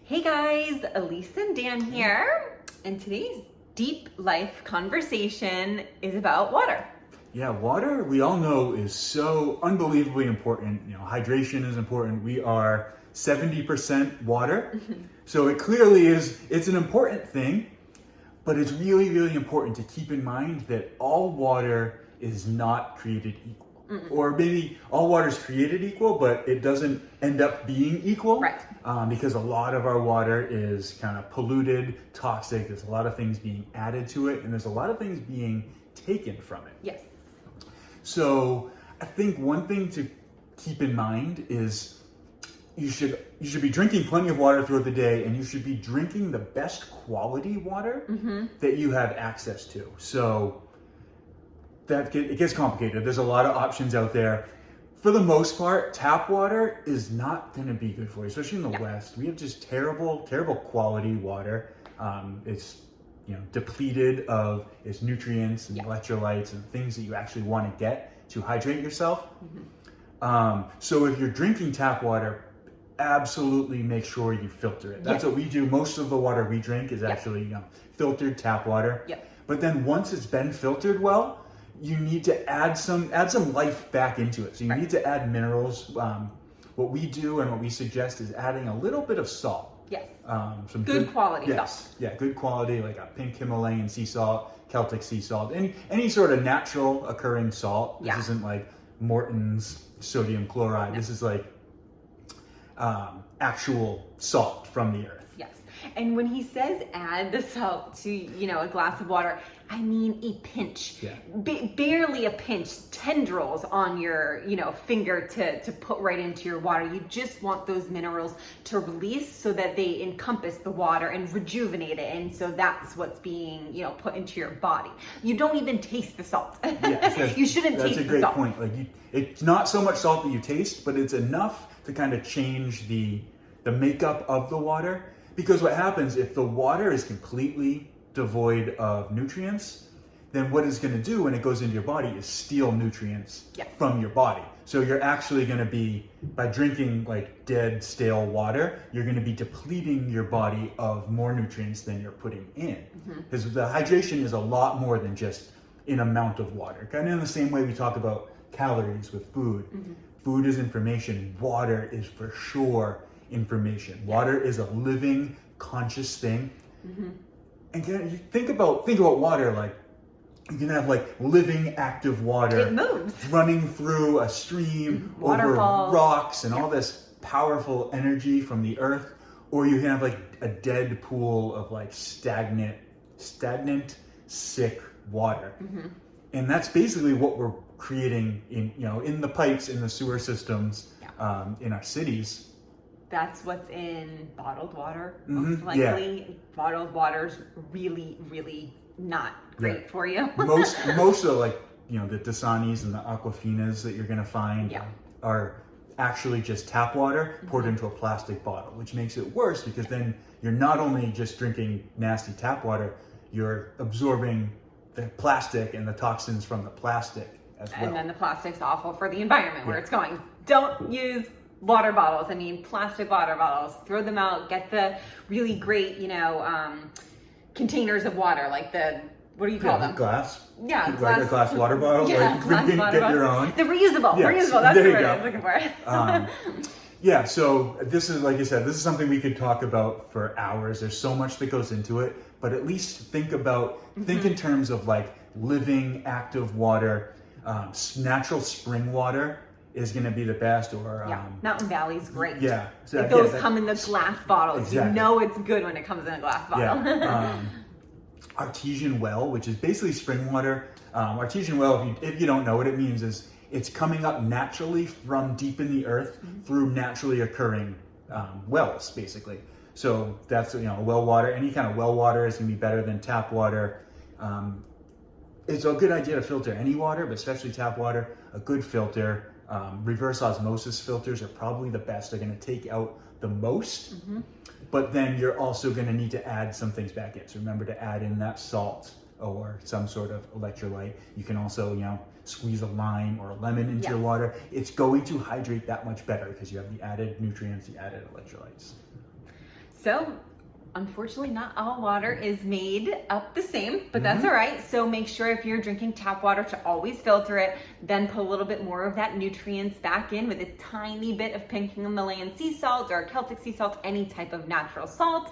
Hey guys, Elise and Dan here, and today's deep life conversation is about water. Yeah, water, we all know, is so unbelievably important. Hydration is important. We are 70% water. So it clearly is, it's an important thing, but it's really, really important to keep in mind that all water is not created equal. Or maybe all water is created equal, but it doesn't end up being equal. Right. Because a lot of our water is kind of polluted, toxic. There's a lot of things being added to it, and there's a lot of things being taken from it. Yes. So I think one thing to keep in mind is you should be drinking plenty of water throughout the day, and you should be drinking the best quality water that you have access to. So it gets complicated. There's a lot of options out there. For the most part, tap water is not going to be good for you, especially in the West. We have just terrible quality water. It's depleted of its nutrients and electrolytes and things that you actually want to get to hydrate yourself. So if you're drinking tap water, absolutely make sure you filter it. That's what we do. Most of the water we drink is actually filtered tap water. But then once it's been filtered well, you need to add some life back into it. So you need to add minerals. What we do and what we suggest is adding a little bit of salt. Yes. Some good quality salt. Yeah, good quality, like a pink Himalayan sea salt, Celtic sea salt, any sort of natural occurring salt. This isn't like Morton's sodium chloride. This is like actual salt from the earth. Yes. And when he says add the salt to, a glass of water, I mean a pinch, barely a pinch, tendrils on your, finger to put right into your water. You just want those minerals to release so that they encompass the water and rejuvenate it. And so that's what's being, put into your body. You don't even taste the salt. You shouldn't taste the salt. That's a great point. It's not so much salt that you taste, but it's enough to kind of change the makeup of the water. Because what happens if the water is completely devoid of nutrients, then what it's going to do when it goes into your body is steal nutrients from your body. So you're actually going to be, by drinking like dead, stale water, you're going to be depleting your body of more nutrients than you're putting in. Because the hydration is a lot more than just an amount of water. Kind of in the same way we talk about calories with food. Food is information. Water is for sure information. Water is a living, conscious thing. And you think about water, like you can have like living, active water. It moves. Running through a stream, Waterfalls. Over rocks, and all this powerful energy from the earth. Or you can have like a dead pool of like stagnant, sick water. And that's basically what we're creating in the pipes, in the sewer systems, in our cities. That's what's in bottled water, most likely. Bottled water's really, really not great for you. most of the Dasanis and the Aquafinas that you're gonna find are actually just tap water poured into a plastic bottle, which makes it worse because then you're not only just drinking nasty tap water, you're absorbing the plastic and the toxins from the plastic as well. And then the plastic's awful for the environment where it's going. Don't use water bottles. I mean, plastic water bottles, throw them out, get the really great, containers of water, like what do you call them? Glass. Yeah. Like a glass water bottle. Yeah, like, glass you can water get your own. The reusable. Yes, Reusable. That's there the you word go. I was looking for. So this is, like I said, this is something we could talk about for hours. There's so much that goes into it, but at least think in terms of like living, active water. Natural spring water is going to be the best, or Mountain Valley's great. So, those come in the glass bottles. Exactly. You know it's good when it comes in a glass bottle. Artesian well, which is basically spring water. Artesian well, if you don't know what it means, is it's coming up naturally from deep in the earth through naturally occurring wells, basically. So that's well water. Any kind of well water is going to be better than tap water. It's a good idea to filter any water, but especially tap water. A good filter. Reverse osmosis filters are probably the best. They're going to take out the most, but then you're also going to need to add some things back in. So remember to add in that salt or some sort of electrolyte. You can also, squeeze a lime or a lemon into your water. It's going to hydrate that much better because you have the added nutrients, the added electrolytes. So, unfortunately, not all water is made up the same, but that's all right. So make sure if you're drinking tap water to always filter it, then put a little bit more of that nutrients back in with a tiny bit of pink Himalayan sea salt or Celtic sea salt, any type of natural salt.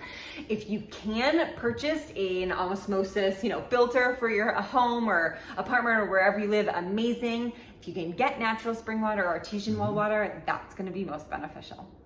If you can purchase an osmosis, filter for your home or apartment or wherever you live, amazing. If you can get natural spring water or artesian well water, that's going to be most beneficial.